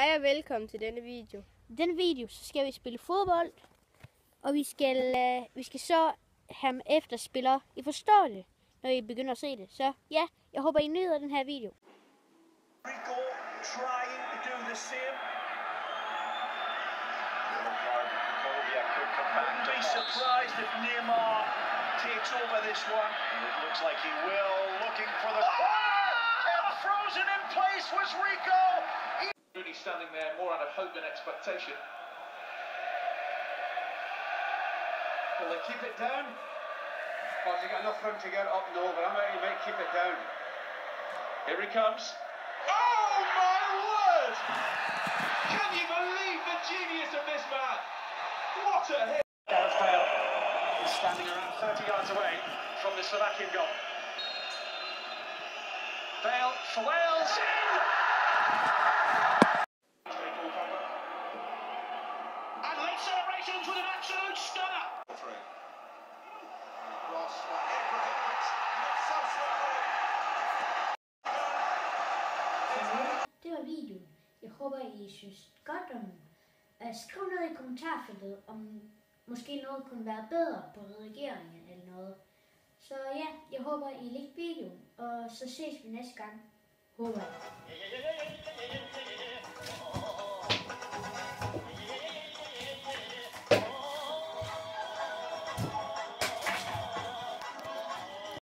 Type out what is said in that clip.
Hej og velkommen til denne video. I denne video så skal vi spille fodbold, og vi skal så have efterspillere. I forstår det, når I begynder at se det. Så ja, jeg håber I nyder den her video. Rico trying to do the same. Wouldn't be surprised if Neymar takes over this one. And it looks like he will, looking for the And frozen in place was Rico. Rooney standing there more out of hope than expectation. Will they keep it down? Oh, has he got enough room to get up? No, but he might keep it down. Here he comes. Oh my word! Can you believe the genius of this man? What a hit! Gareth Bale is standing around 30 yards away from the Slovakian goal. Bale for Wales. And late celebrations with an absolute stunner. Ross for Ibrahimovic. Not so Det var videoen. Jeg håber I synes godt om den. Skriv noget i kommentarfeltet, om måske noget kunne være bedre på redigeringen eller noget. Så ja, jeg håber I likte videoen, og så ses vi næste gang. Håber jeg.